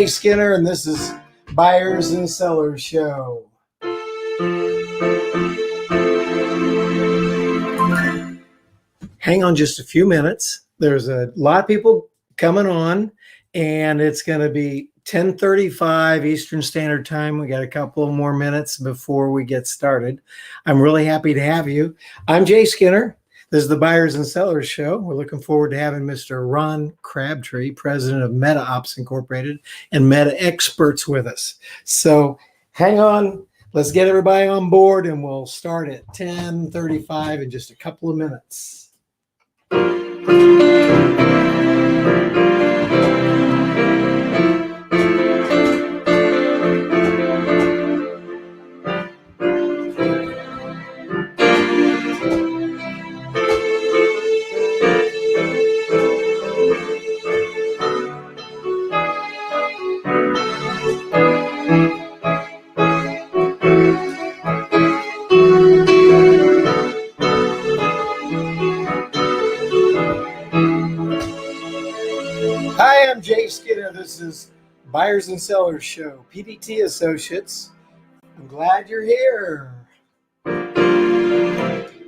Jay Skinner, and this is Buyers and Sellers Show. Hang on just a few minutes. There's a lot of people coming on, and it's going to be 10:35 Eastern Standard Time. We got a couple of more minutes before we get started. I'm really happy to have you. I'm Jay Skinner. This is the Buyers and Sellers Show. We're looking forward to having Mr. Ron Crabtree, president of MetaOps Incorporated and MetaExperts with us. So hang on. Let's get everybody on board, and we'll start at 10:35 in just a couple of minutes. Hi, I'm Jay Skinner. This is Buyers and Sellers Show, PDT Associates. I'm glad you're here.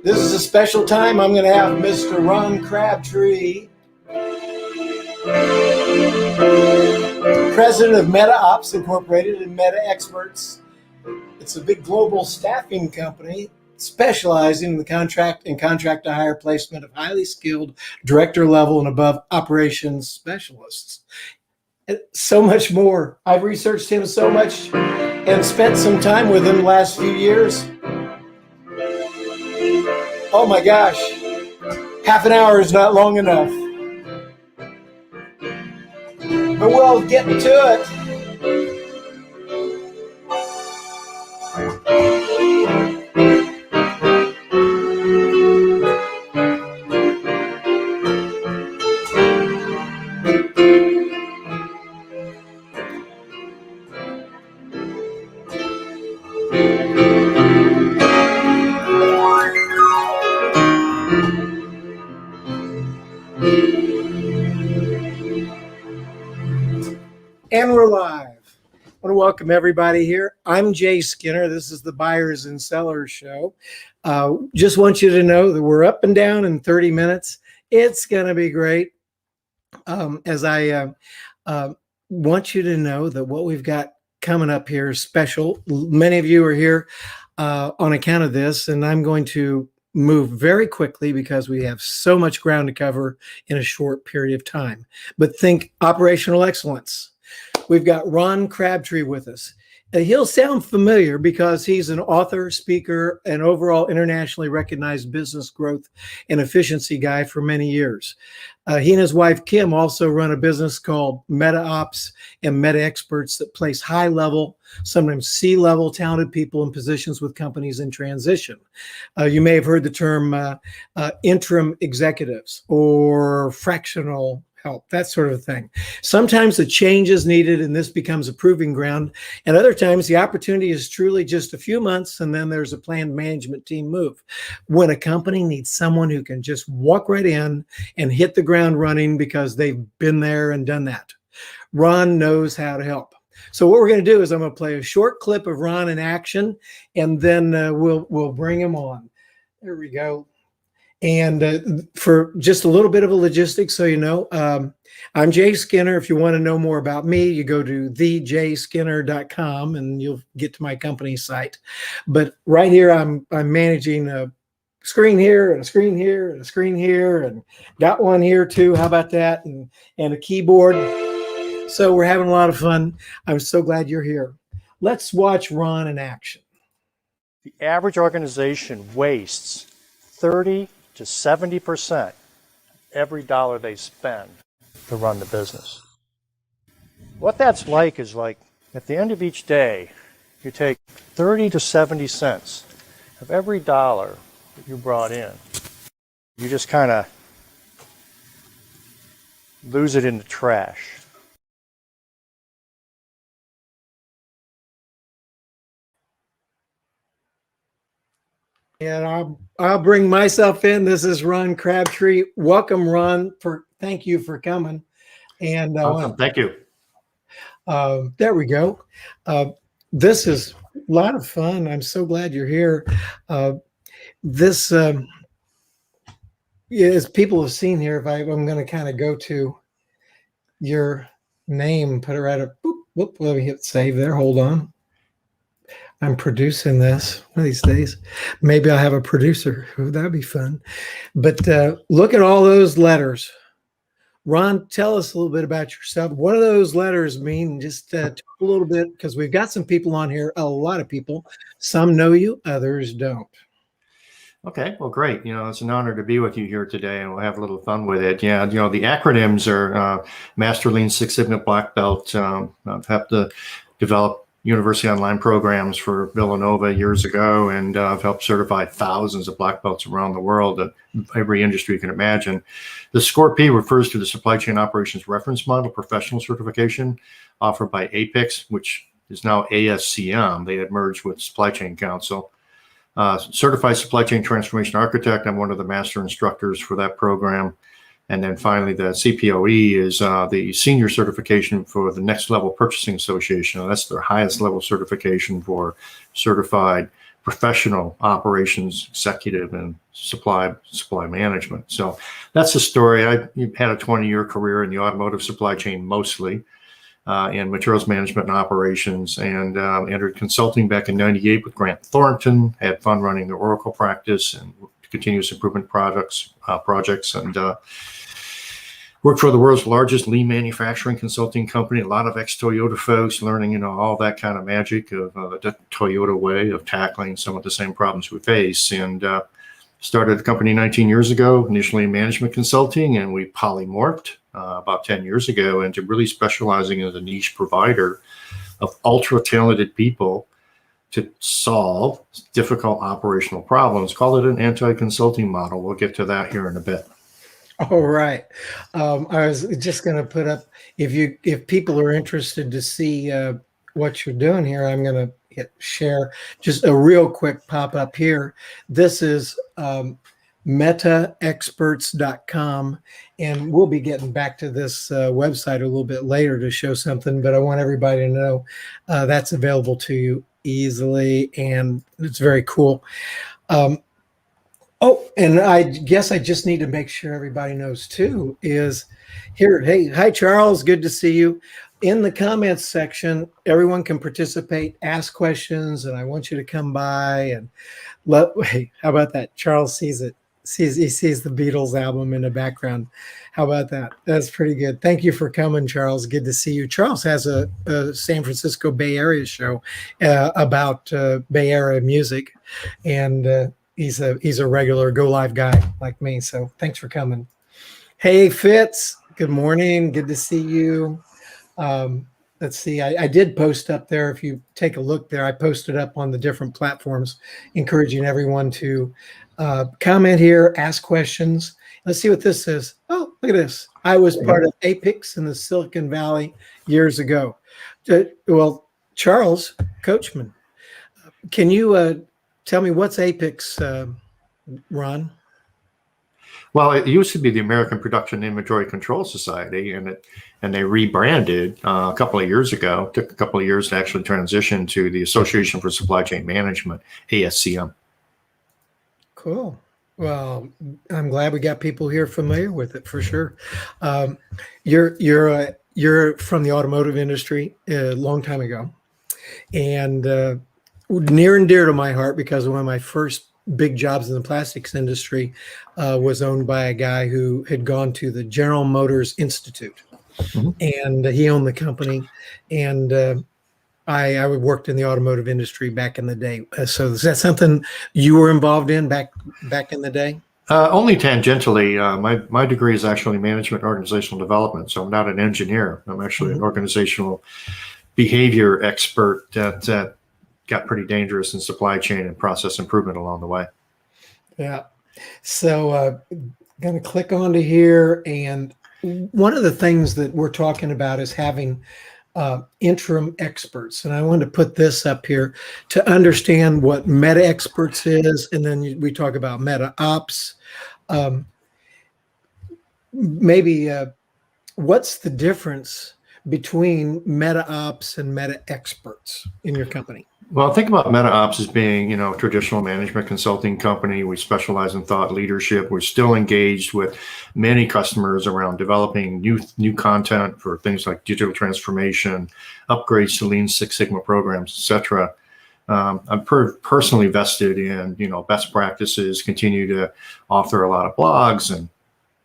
This is a special time. I'm going to have Mr. Ron Crabtree, president of MetaOps Incorporated and MetaExperts. It's a big global staffing company specializing in the contract to hire placement of highly skilled director level and above operations specialists. And so much more. I've researched him so much and spent some time with him the last few years. Oh my gosh, half an hour is not long enough. But we'll get to it. And we're live. I want to welcome everybody here. I'm Jay Skinner. This is the Buyers and Sellers Show. Just want you to know that we're up and down in 30 minutes. It's going to be great. As I want you to know that what we've got coming up here is special. Many of you are here on account of this, and I'm going to move very quickly because we have so much ground to cover in a short period of time. But think operational excellence. We've got Ron Crabtree with us. He'll sound familiar because he's an author, speaker, and overall internationally recognized business growth and efficiency guy for many years. He and his wife, Kim, also run a business called MetaOps and MetaExperts that place high-level, sometimes C-level talented people in positions with companies in transition. You may have heard the term interim executives or fractional help, that sort of thing. Sometimes the change is needed and this becomes a proving ground. And other times the opportunity is truly just a few months and then there's a planned management team move. When a company needs someone who can just walk right in and hit the ground running because they've been there and done that. Ron knows how to help. So what we're going to do is I'm going to play a short clip of Ron in action and then we'll bring him on. There we go. And for just a little bit of a logistics, so you know, I'm Jay Skinner. If you want to know more about me, you go to thejayskinner.com and you'll get to my company site. But right here, I'm managing a screen here and a screen here and a screen here and got one here too. How about that? And a keyboard. So we're having a lot of fun. I'm so glad you're here. Let's watch Ron in action. The average organization wastes 30 to 70% every dollar they spend to run the business. What that's like is like at the end of each day, you take 30 to 70 cents of every dollar that you brought in. You just kind of lose it in the trash. And I'll bring myself in. This is Ron Crabtree. Welcome, Ron. Thank you for coming. And awesome. Thank you. There we go. This is a lot of fun. I'm so glad you're here. This, as people have seen here, if I'm going to kind of go to your name, put it right up. Boop, boop, let me hit save there. Hold on. I'm producing this one of these days. Maybe I'll have a producer. Oh, that'd be fun. But look at all those letters. Ron, tell us a little bit about yourself. What do those letters mean? Just talk a little bit, because we've got some people on here, a lot of people. Some know you, others don't. Okay, well, great. It's an honor to be with you here today, and we'll have a little fun with it. Yeah, the acronyms are Master Lean Six Sigma Black Belt. I've had to develop university online programs for Villanova years ago, and I've helped certify thousands of black belts around the world at every industry you can imagine. The SCOR-P refers to the Supply Chain Operations Reference Model Professional Certification offered by APIX, which is now ASCM. They had merged with Supply Chain Council. Certified Supply Chain Transformation Architect. I'm one of the master instructors for that program. And then finally, the CPOE is the senior certification for the Next Level Purchasing Association. That's their highest level certification for certified professional operations executive and supply management. So that's the story. I had a 20-year career in the automotive supply chain, mostly in materials management and operations, and entered consulting back in '98 with Grant Thornton. Had fun running the Oracle practice and continuous improvement projects, and worked for the world's largest lean manufacturing consulting company. A lot of ex-Toyota folks learning, all that kind of magic of the Toyota way of tackling some of the same problems we face. And started the company 19 years ago, initially in management consulting, and we polymorphed about 10 years ago into really specializing as a niche provider of ultra-talented people to solve difficult operational problems. Call it an anti-consulting model. We'll get to that here in a bit. All right. I was just going to put up, if people are interested to see what you're doing here, I'm going to hit share. Just a real quick pop up here. This is MetaExperts.com, and we'll be getting back to this website a little bit later to show something, but I want everybody to know that's available to you easily, and it's very cool. Oh, and I guess I just need to make sure everybody knows too is here. Hey, hi, Charles. Good to see you. In the comments section, everyone can participate, ask questions, and I want you to come by and hey, how about that? Charles sees it. He sees the Beatles album in the background. How about that? That's pretty good. Thank you for coming, Charles. Good to see you. Charles has a San Francisco Bay Area show about Bay Area music, and he's a regular Go Live guy like me. So thanks for coming. Hey, Fitz. Good morning. Good to see you. Let's see. I did post up there. If you take a look there, I posted up on the different platforms, encouraging everyone to comment here, ask questions. Let's see what this says. Oh, look at this. I was part of APIX in the Silicon Valley years ago. Well, Charles Coachman, can you tell me what's APIX, Ron? Well, it used to be the American Production Inventory Control Society, and they rebranded a couple of years ago. It took a couple of years to actually transition to the Association for Supply Chain Management, ASCM. Cool. Well, I'm glad we got people here familiar with it for sure. You're from the automotive industry a long time ago, and near and dear to my heart, because one of my first big jobs in the plastics industry was owned by a guy who had gone to the General Motors Institute, and he owned the company, and I worked in the automotive industry back in the day. So is that something you were involved in back in the day? Only tangentially. My degree is actually management and organizational development, so I'm not an engineer. I'm actually an organizational behavior expert that got pretty dangerous in supply chain and process improvement along the way. Yeah. So going to click onto here, and one of the things that we're talking about is having interim experts. And I wanted to put this up here to understand what MetaExperts is. And then we talk about MetaOps. Maybe what's the difference between MetaOps and MetaExperts in your company? Well, think about MetaOps as being, a traditional management consulting company. We specialize in thought leadership. We're still engaged with many customers around developing new content for things like digital transformation, upgrades to Lean Six Sigma programs, etc. I'm personally vested in, best practices, continue to author a lot of blogs and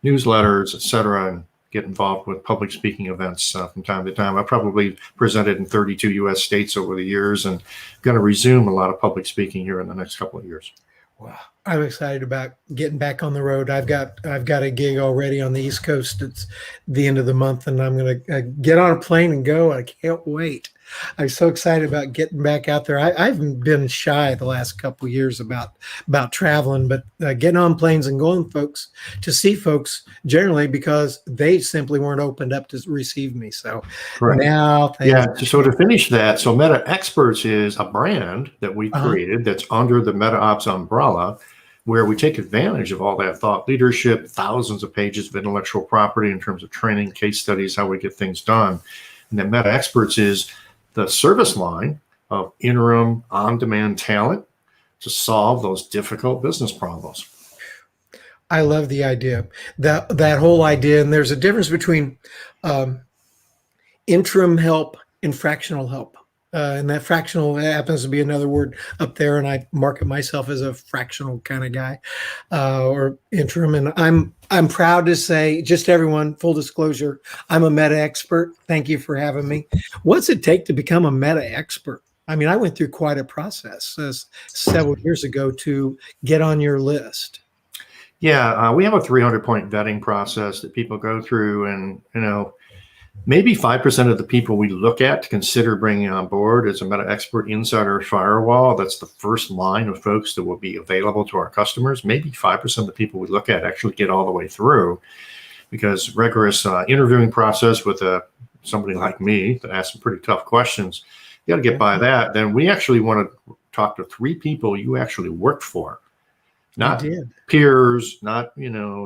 newsletters, etc., and get involved with public speaking events from time to time. I've probably presented in 32 U.S. states over the years, and going to resume a lot of public speaking here in the next couple of years. Wow, I'm excited about getting back on the road. I've got a gig already on the East Coast. It's the end of the month, and I'm going to get on a plane and go. I can't wait. I'm so excited about getting back out there. I've been shy the last couple of years about traveling, but getting on planes and going to see folks generally because they simply weren't opened up to receive me. So Correct. Now, so to finish that, so MetaExperts is a brand that we created that's under the MetaOps umbrella, where we take advantage of all that thought leadership, thousands of pages of intellectual property in terms of training, case studies, how we get things done. And then MetaExperts is the service line of interim on-demand talent to solve those difficult business problems. I love the idea, that whole idea. And there's a difference between interim help and fractional help. And that fractional happens to be another word up there. And I market myself as a fractional kind of guy or interim. And I'm proud to say, just everyone, full disclosure, I'm a meta expert. Thank you for having me. What's it take to become a meta expert? I mean, I went through quite a process several years ago to get on your list. Yeah, we have a 300-point vetting process that people go through, and maybe 5% of the people we look at to consider bringing on board as a meta expert inside our firewall. That's the first line of folks that will be available to our customers. Maybe 5% of the people we look at actually get all the way through, because rigorous interviewing process with somebody like me that asks some pretty tough questions. You got to get by that. Then we actually want to talk to 3 people you actually worked for. Not peers, not,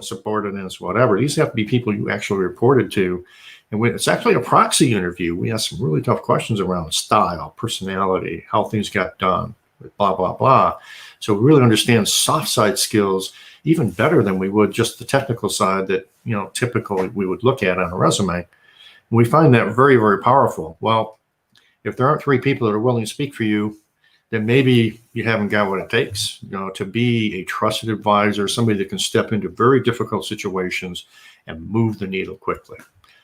subordinates, whatever. These have to be people you actually reported to. And it's actually a proxy interview. We ask some really tough questions around style, personality, how things got done, blah, blah, blah. So we really understand soft side skills even better than we would just the technical side that, typically we would look at on a resume. And we find that very, very powerful. Well, if there aren't 3 people that are willing to speak for you, then maybe you haven't got what it takes, to be a trusted advisor, somebody that can step into very difficult situations and move the needle quickly.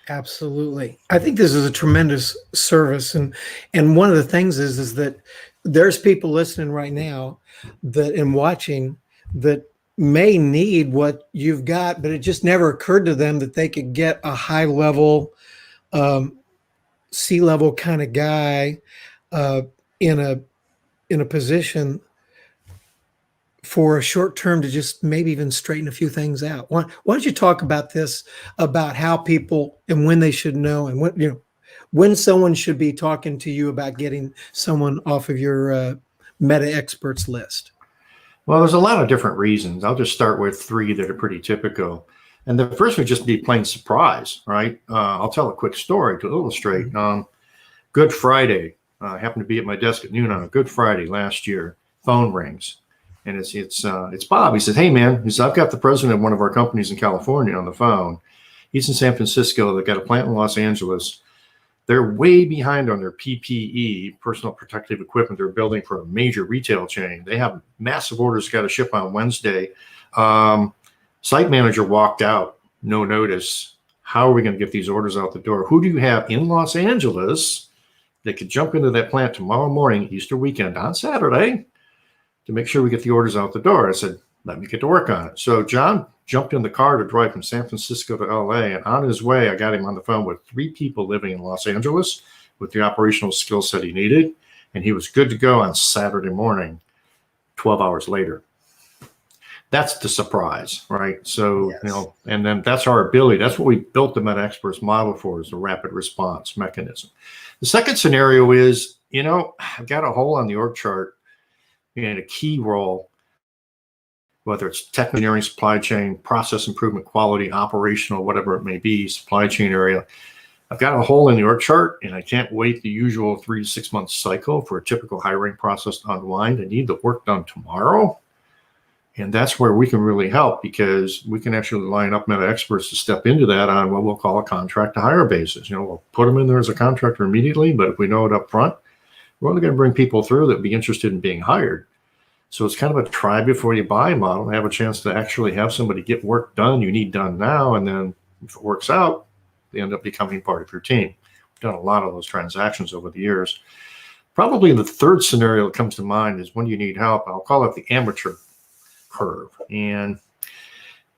Absolutely. I think this is a tremendous service. And one of the things is that there's people listening right now and watching that may need what you've got, but it just never occurred to them that they could get a high level, C-level kind of guy in a position for a short term to just maybe even straighten a few things out. Why don't you talk about this, about how people and when they should know, and when someone should be talking to you about getting someone off of your meta experts list? Well, there's a lot of different reasons. I'll just start with 3 that are pretty typical. And the first would just be plain surprise, right? I'll tell a quick story to illustrate. Good Friday, I happened to be at my desk at noon on a Good Friday last year. Phone rings. And it's Bob. He says, "Hey, man," he says, "I've got the president of one of our companies in California on the phone. He's in San Francisco. They've got a plant in Los Angeles. They're way behind on their PPE, personal protective equipment they're building for a major retail chain. They have massive orders got to ship on Wednesday. Site manager walked out, no notice. How are we going to get these orders out the door? Who do you have in Los Angeles that could jump into that plant tomorrow morning, Easter weekend on Saturday, to make sure we get the orders out the door?" I said, "Let me get to work on it." So John jumped in the car to drive from San Francisco to LA. And on his way, I got him on the phone with 3 people living in Los Angeles with the operational skill set he needed. And he was good to go on Saturday morning, 12 hours later. That's the surprise, right? So, Yes. And then that's our ability. That's what we built the MetaExperts model for, is the rapid response mechanism. The second scenario is, I've got a hole on the org chart in a key role, whether it's tech engineering, supply chain, process improvement, quality, operational, whatever it may be, supply chain area. I've got a hole in the org chart and I can't wait the usual 3 to 6 month cycle for a typical hiring process to unwind. I need the work done tomorrow. And that's where we can really help, because we can actually line up MetaExperts to step into that on what we'll call a contract to hire basis. We'll put them in there as a contractor immediately, but if we know it up front, we're only going to bring people through that would be interested in being hired. So it's kind of a try before you buy model, and have a chance to actually have somebody get work done you need done now. And then if it works out, they end up becoming part of your team. We've done a lot of those transactions over the years. Probably the third scenario that comes to mind is when you need help. I'll call it the amateur curve. And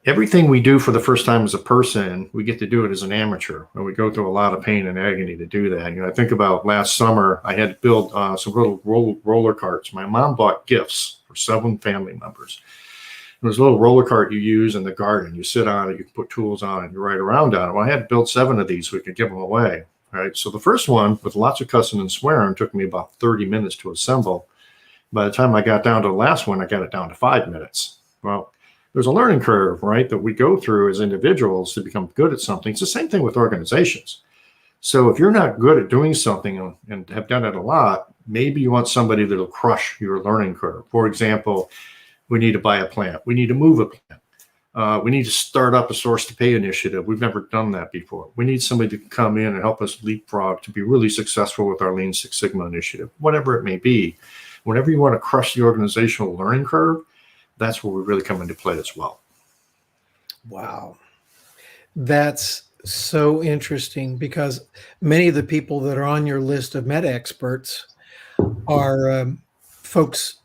everything we do for the first time as a person, we get to do it as an amateur, and we go through a lot of pain and agony to do that. I think about last summer, I had to build some little roller carts. My mom bought gifts for 7 family members. There's a little roller cart you use in the garden. You sit on it, you can put tools on it, you ride around on it. Well, I had to build 7 of these so we could give them away. Right. So the first one, with lots of cussing and swearing, took me about 30 minutes to assemble. By the time I got down to the last one, I got it down to 5 minutes. Well, there's a learning curve, right, that we go through as individuals to become good at something. It's the same thing with organizations. So if you're not good at doing something and have done it a lot, maybe you want somebody that'll crush your learning curve. For example, we need to buy a plant. We need to move a plant. We need to start up a source to pay initiative. We've never done that before. We need somebody to come in and help us leapfrog to be really successful with our Lean Six Sigma initiative, whatever it may be. Whenever you want to crush the organizational learning curve, that's where we really come into play as well. Wow. That's so interesting, because many of the people that are on your list of meta experts are folks,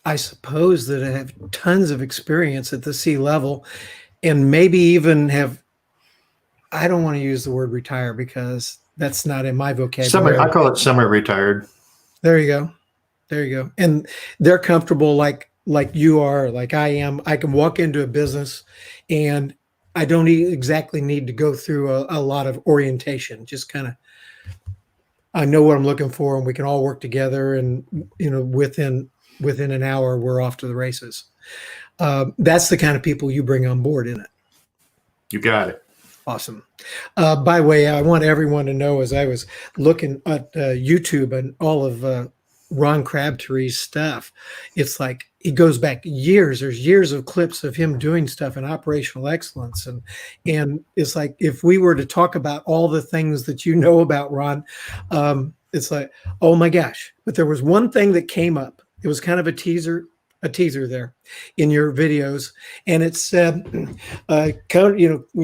I suppose, that have tons of experience at the C level, and maybe even have, I don't want to use the word retire because that's not in my vocabulary. I call it semi-retired. There you go. There you go. And they're comfortable like you are, like I am. I can walk into a business and I don't exactly need to go through a lot of orientation. Just kind of, I know what I'm looking for, and we can all work together. And, within an hour, we're off to the races. That's the kind of people you bring on board, isn't it? You got it. Awesome. By the way, I want everyone to know, as I was looking at YouTube and all of Ron Crabtree's stuff, it's like it goes back years. There's years of clips of him doing stuff in operational excellence. And it's like, if we were to talk about all the things that you know about Ron, it's like, oh my gosh. But there was one thing that came up. It was kind of a teaser there in your videos. And it said, when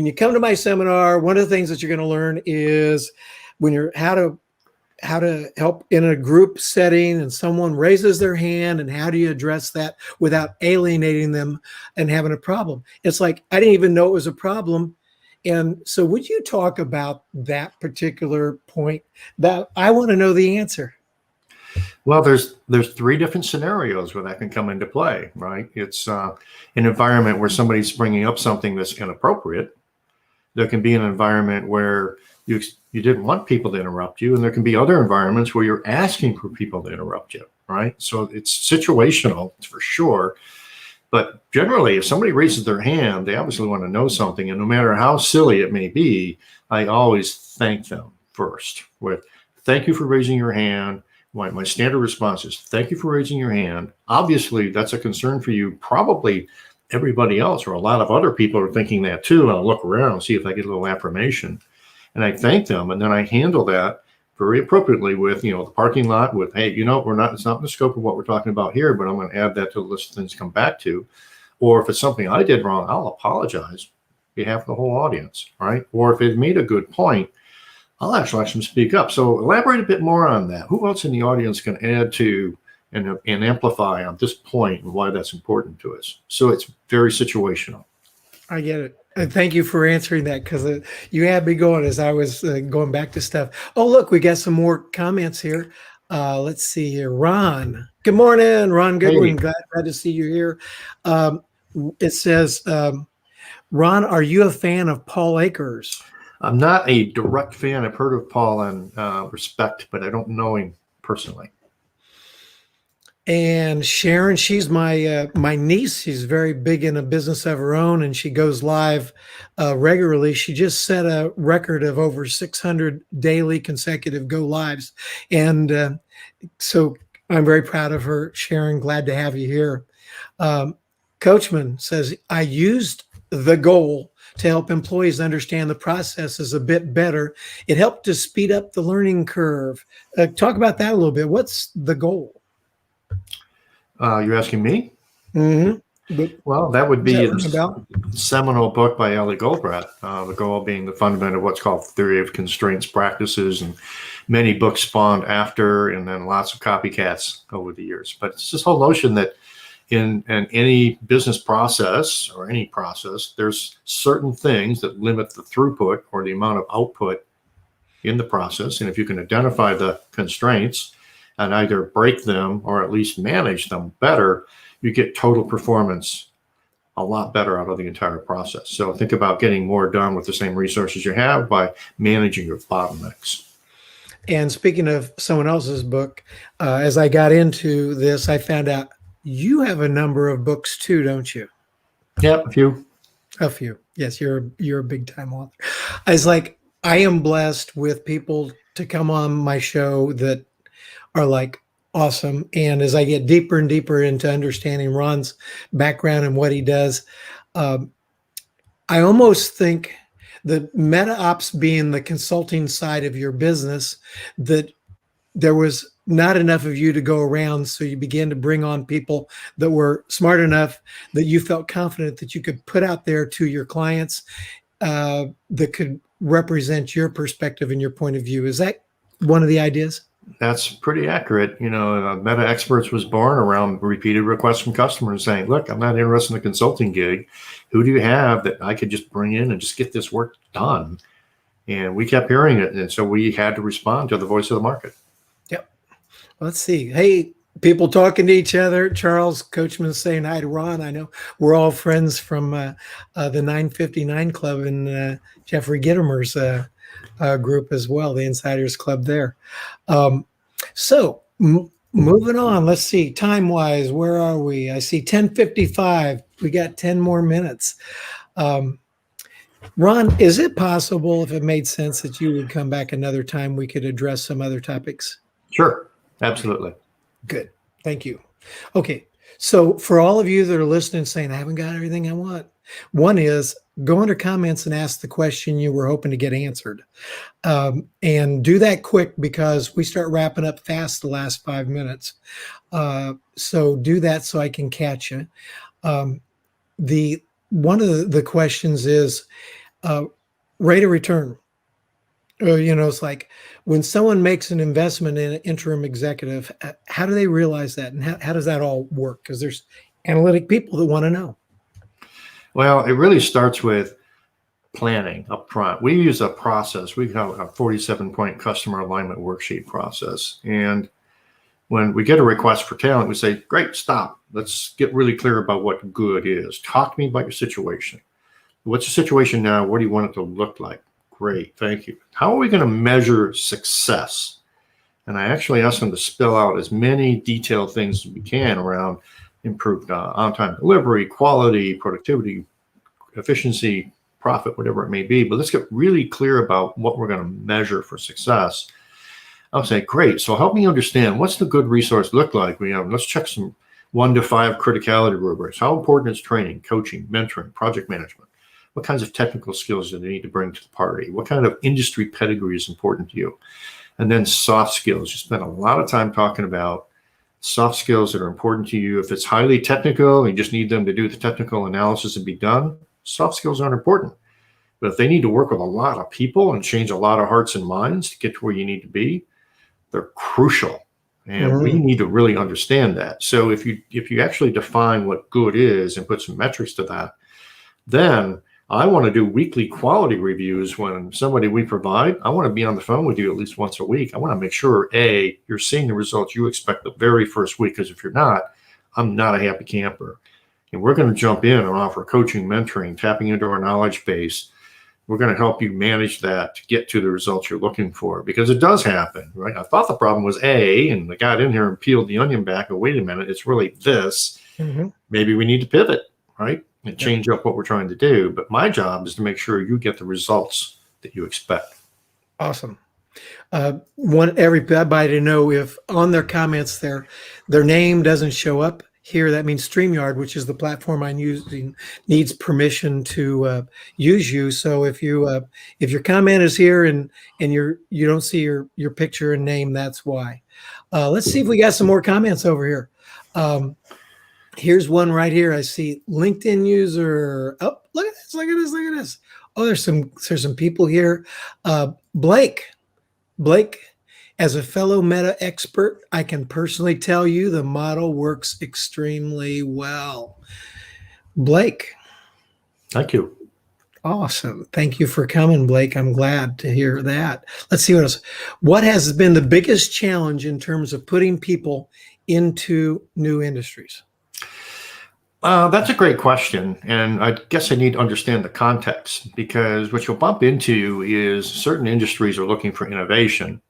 you come to my seminar, one of the things that you're going to learn is when you're how to help in a group setting and someone raises their hand, and how do you address that without alienating them and having a problem. It's like, I didn't even know it was a problem. And so would you talk about that particular point? That I want to know the answer. Well, there's 3 different scenarios where that can come into play, right? It's an environment where somebody's bringing up something that's inappropriate. There can be an environment where you didn't want people to interrupt you, and there can be other environments where you're asking for people to interrupt you, right? So it's situational for sure. But generally, if somebody raises their hand, they obviously want to know something, and no matter how silly it may be, I always thank them first with, thank you for raising your hand. My standard response is, thank you for raising your hand. Obviously, that's a concern for you. Probably everybody else or a lot of other people are thinking that too. And I'll look around and see if I get a little affirmation. And I thank them. And then I handle that very appropriately with, the parking lot with, hey, it's not in the scope of what we're talking about here, but I'm going to add that to the list of things to come back to. Or if it's something I did wrong, I'll apologize on behalf of the whole audience, right? Or if they've made a good point, I'll actually let them speak up. So elaborate a bit more on that. Who else in the audience can add to and amplify on this point and why that's important to us? So it's very situational. I get it. And thank you for answering that, because you had me going as I was going back to stuff. Oh, look, we got some more comments here. Let's see here. Ron. Good morning, Ron Goodwin. Hey. Glad to see you here. It says, Ron, are you a fan of Paul Akers? I'm not a direct fan. I've heard of Paul and respect, but I don't know him personally. And Sharon, she's my niece. She's very big in a business of her own, and she goes live regularly. She just set a record of over 600 daily consecutive go lives, and so I'm very proud of her. Sharon, glad to have you here. Coachman says, I used the goal to help employees understand the processes a bit better. It helped to speed up the learning curve. Talk about that a little bit. What's the goal? You're asking me? Mm-hmm. Well, that would be the seminal book by Ellie Goldblatt, the goal being the fundament of what's called theory of constraints practices, and many books spawned after, and then lots of copycats over the years. But it's this whole notion that in any business process or any process, there's certain things that limit the throughput or the amount of output in the process. And if you can identify the constraints and either break them or at least manage them better, you get total performance a lot better out of the entire process. So think about getting more done with the same resources you have by managing your bottlenecks. And speaking of someone else's book, as I got into this, I found out you have a number of books too, don't you? Yep, a few. A few. Yes, you're a big time author. I was like, I am blessed with people to come on my show that are like awesome. And as I get deeper and deeper into understanding Ron's background and what he does, I almost think that MetaOps being the consulting side of your business, that there was not enough of you to go around. So you began to bring on people that were smart enough that you felt confident that you could put out there to your clients that could represent your perspective and your point of view. Is that one of the ideas? That's pretty accurate. You know, MetaExperts was born around repeated requests from customers saying, look, I'm not interested in a consulting gig. Who do you have that I could just bring in and just get this work done? And we kept hearing it. And so we had to respond to the voice of the market. Yep. Let's see. Hey, people talking to each other. Charles Coachman saying hi to Ron. I know we're all friends from the 959 Club and Jeffrey Gittimer's group as well, the Insiders Club there. So moving on, let's see, time-wise, where are we? I see 10:55. We got 10 more minutes. Ron, is it possible, if it made sense, that you would come back another time we could address some other topics? Sure, absolutely. Good. Thank you. Okay. So for all of you that are listening saying, I haven't got everything I want, one is go under comments and ask the question you were hoping to get answered. And do that quick because we start wrapping up fast the last 5 minutes. So do that so I can catch you. One of the questions is rate of return. It's like when someone makes an investment in an interim executive, how do they realize that? And how does that all work? Because there's analytic people that want to know. Well, it really starts with planning up front. We use a process. We have a 47-point customer alignment worksheet process. And when we get a request for talent, we say, great, stop. Let's get really clear about what good is. Talk to me about your situation. What's your situation now? What do you want it to look like? Great, thank you. How are we going to measure success? And I actually ask them to spell out as many detailed things as we can around improved on-time delivery, quality, productivity, efficiency, profit, whatever it may be. But let's get really clear about what we're going to measure for success. I'll say, great. So help me understand, what's the good resource look like? Let's check some 1 to 5 criticality rubrics. How important is training, coaching, mentoring, project management? What kinds of technical skills do they need to bring to the party? What kind of industry pedigree is important to you? And then soft skills. You spend a lot of time talking about soft skills that are important to you. If it's highly technical, you just need them to do the technical analysis and be done, soft skills aren't important. But if they need to work with a lot of people and change a lot of hearts and minds to get to where you need to be, they're crucial. And we need to really understand that. So if you actually define what good is and put some metrics to that, then I want to do weekly quality reviews when somebody we provide. I want to be on the phone with you at least once a week. I want to make sure, A, you're seeing the results you expect the very first week, because if you're not, I'm not a happy camper. And we're going to jump in and offer coaching, mentoring, tapping into our knowledge base We're going to help you manage that to get to the results you're looking for, because it does happen, right? I thought the problem was A, and I got in here and peeled the onion back, and wait a minute, it's really this. Maybe we need to pivot, right? And change up what we're trying to do. But my job is to make sure you get the results that you expect. Awesome. Want everybody to know, if on their comments their name doesn't show up here, that means StreamYard, which is the platform I'm using, needs permission to use you. So if your comment is here and you don't see your picture and name, that's why. Let's see if we got some more comments over here. Here's one right here. I see LinkedIn user. Oh, look at this! Look at this! Look at this! Oh, there's some people here. Blake, as a fellow Meta expert, I can personally tell you the model works extremely well. Blake. Thank you. Awesome. Thank you for coming, Blake. I'm glad to hear that. Let's see what else. What has been the biggest challenge in terms of putting people into new industries? That's a great question. And I guess I need to understand the context, because what you'll bump into is certain industries are looking for innovation.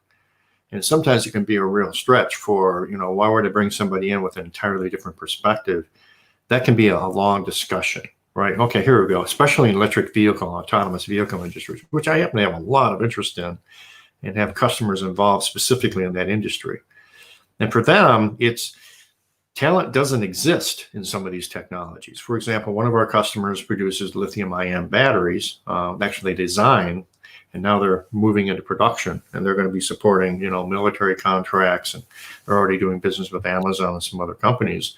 And sometimes it can be a real stretch for, why would I bring somebody in with an entirely different perspective? That can be a long discussion, right? Okay, here we go. Especially in electric vehicle, autonomous vehicle industries, which I happen to have a lot of interest in and have customers involved specifically in that industry. And for them, talent doesn't exist in some of these technologies. For example, one of our customers produces lithium-ion batteries. Actually, they design, and now they're moving into production, and they're going to be supporting, military contracts, and they're already doing business with Amazon and some other companies.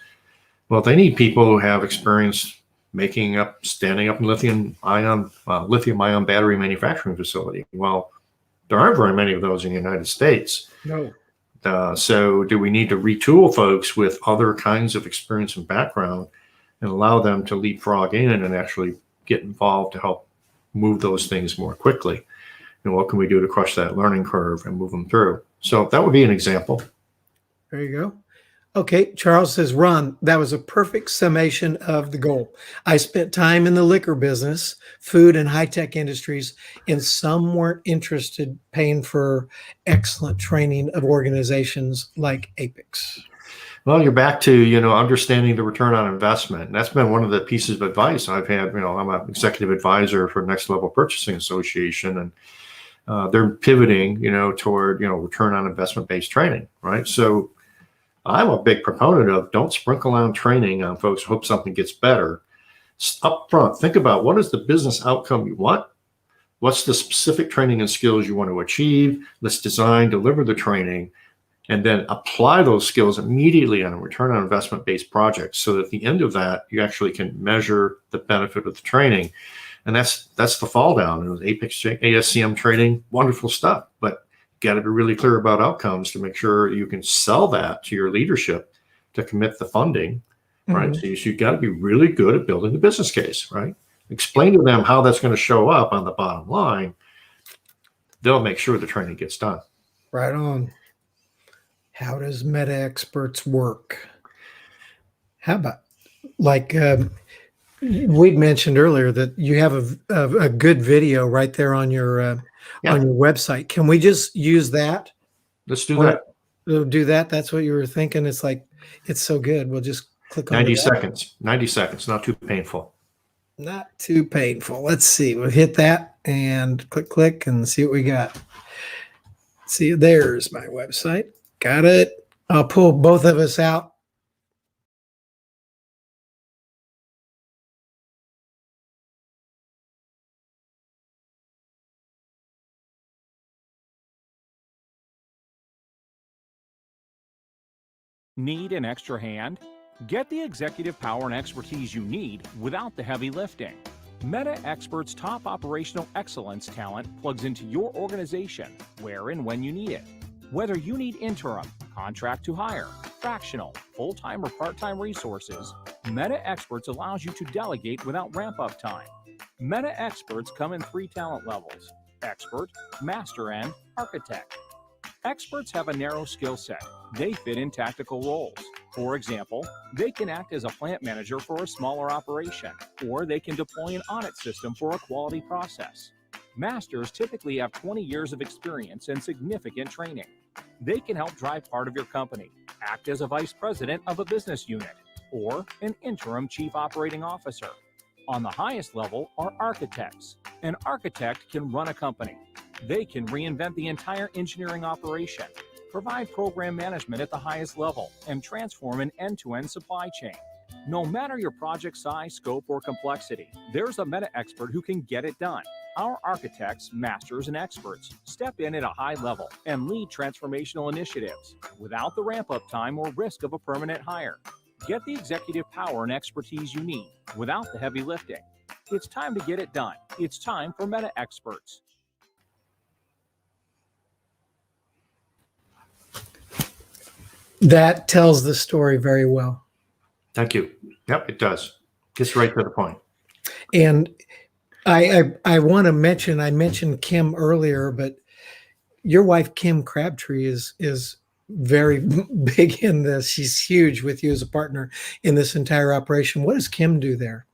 Well, they need people who have experience standing up a lithium-ion battery manufacturing facility. Well, there aren't very many of those in the United States. No. So do we need to retool folks with other kinds of experience and background and allow them to leapfrog in and actually get involved to help move those things more quickly? And what can we do to crush that learning curve and move them through? So that would be an example. There you go. Okay, Charles says, Ron, that was a perfect summation of the goal. I spent time in the liquor business, food and high-tech industries, and some weren't interested paying for excellent training of organizations like Apex. Well, you're back to, understanding the return on investment. And that's been one of the pieces of advice I've had. I'm an executive advisor for Next Level Purchasing Association, and they're pivoting, toward, return on investment-based training, right? So I'm a big proponent of don't sprinkle on training on folks who hope something gets better. Up front, think about what is the business outcome you want? What's the specific training and skills you want to achieve? Let's design, deliver the training, and then apply those skills immediately on a return on investment-based project, so that at the end of that, you actually can measure the benefit of the training. And that's the fall down. It was Apex ASCM training, wonderful stuff, but got to be really clear about outcomes to make sure you can sell that to your leadership to commit the funding, right? So you've got to be really good at building the business case, right? Explain to them how that's going to show up on the bottom line. They'll make sure the training gets done. Right on. How does MetaExperts work? How about, like, we'd mentioned earlier that you have a good video right there on your on your website. Can we just use that? Let's do that. Do that. That's what you were thinking. It's like, it's so good. We'll just click on 90 seconds. 90 seconds. Not too painful. Not too painful. Let's see. We'll hit that and click and see what we got. See, there's my website. Got it. I'll pull both of us out. Need an extra hand? Get the executive power and expertise you need without the heavy lifting. MetaExperts' top operational excellence talent plugs into your organization where and when you need it. Whether you need interim, contract to hire, fractional, full-time or part-time resources, MetaExperts allows you to delegate without ramp-up time. MetaExperts come in 3 talent levels: expert, master, and architect. Experts have a narrow skill set. They fit in tactical roles. For example, they can act as a plant manager for a smaller operation, or they can deploy an audit system for a quality process. Masters typically have 20 years of experience and significant training. They can help drive part of your company, act as a vice president of a business unit, or an interim chief operating officer. On the highest level are architects. An architect can run a company. They can reinvent the entire engineering operation, provide program management at the highest level, and transform an end-to-end supply chain. No matter your project size, scope, or complexity, there's a MetaExpert who can get it done. Our architects, masters, and experts step in at a high level and lead transformational initiatives without the ramp-up time or risk of a permanent hire. Get the executive power and expertise you need without the heavy lifting. It's time to get it done. It's time for MetaExperts. That tells the story very well. Thank you. Yep, it does. Gets right to the point. And I want to mention, I mentioned Kim earlier, but your wife, Kim Crabtree, is very big in this. She's huge with you as a partner in this entire operation. What does Kim do there?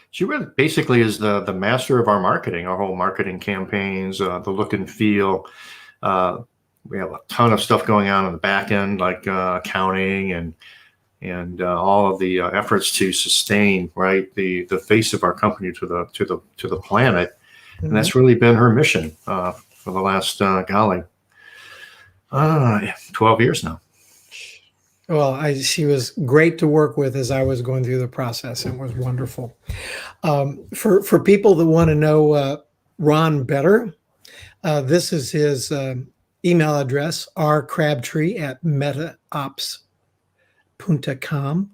She really basically is the master of our marketing, our whole marketing campaigns, the look and feel. We have a ton of stuff going on the back end, like accounting and all of the efforts to sustain, right, the face of our company to the planet. Mm-hmm. And that's really been her mission for the last 12 years now. Well, she was great to work with as I was going through the process. It was wonderful. For people that want to know Ron better, this is his email address, rcrabtree@metaops.com,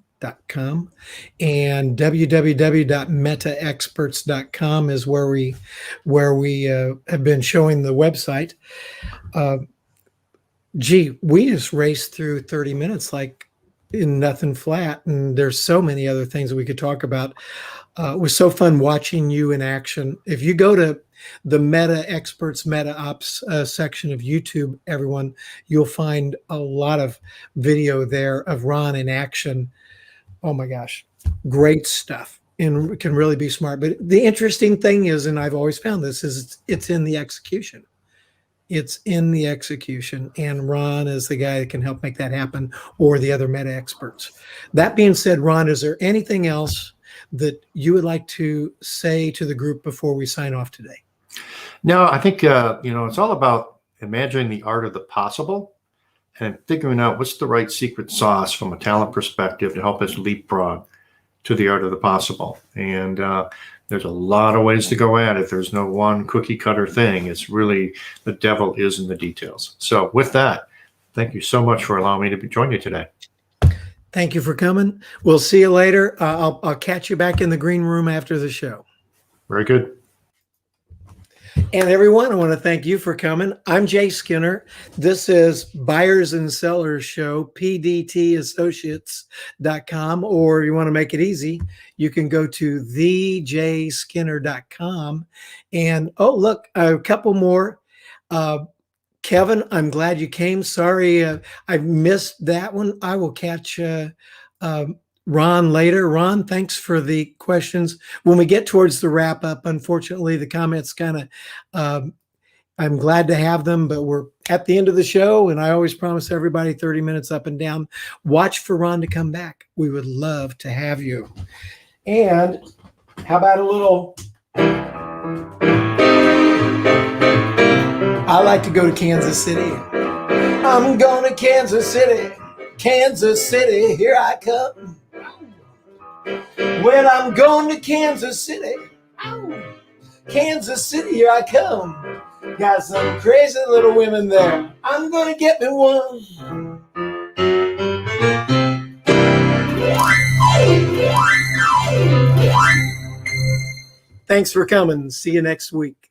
and www.metaexperts.com is where we have been showing the website. We just raced through 30 minutes like in nothing flat, and there's so many other things that we could talk about. It was so fun watching you in action. If you go to the MetaExperts MetaOps section of YouTube, everyone, you'll find a lot of video there of Ron in action. Oh my gosh, great stuff, and can really be smart. But the interesting thing is, and I've always found this, is it's in the execution. It's in the execution, and Ron is the guy that can help make that happen, or the other MetaExperts. That being said, Ron, is there anything else that you would like to say to the group before we sign off today? No, I think, it's all about imagining the art of the possible and figuring out what's the right secret sauce from a talent perspective to help us leapfrog to the art of the possible. And there's a lot of ways to go at it. There's no one cookie cutter thing. It's really, the devil is in the details. So with that, thank you so much for allowing me to join you today. Thank you for coming. We'll see you later. I'll catch you back in the green room after the show. Very good. And everyone, I want to thank you for coming. I'm Jay Skinner. This is Buyers and Sellers Show, pdtassociates.com, or you want to make it easy, you can go to thejayskinner.com. And look, a couple more. Kevin, I'm glad you came. Sorry, I missed that one. I will catch Ron later. Ron, thanks for the questions. When we get towards the wrap up, unfortunately, the comments kind of, I'm glad to have them, but we're at the end of the show, and I always promise everybody 30 minutes up and down. Watch for Ron to come back. We would love to have you. And how about a little, I like to go to Kansas City. I'm going to Kansas City. Kansas City, here I come. When I'm going to Kansas City, Kansas City, here I come. Got some crazy little women there. I'm going to get me one. Thanks for coming. See you next week.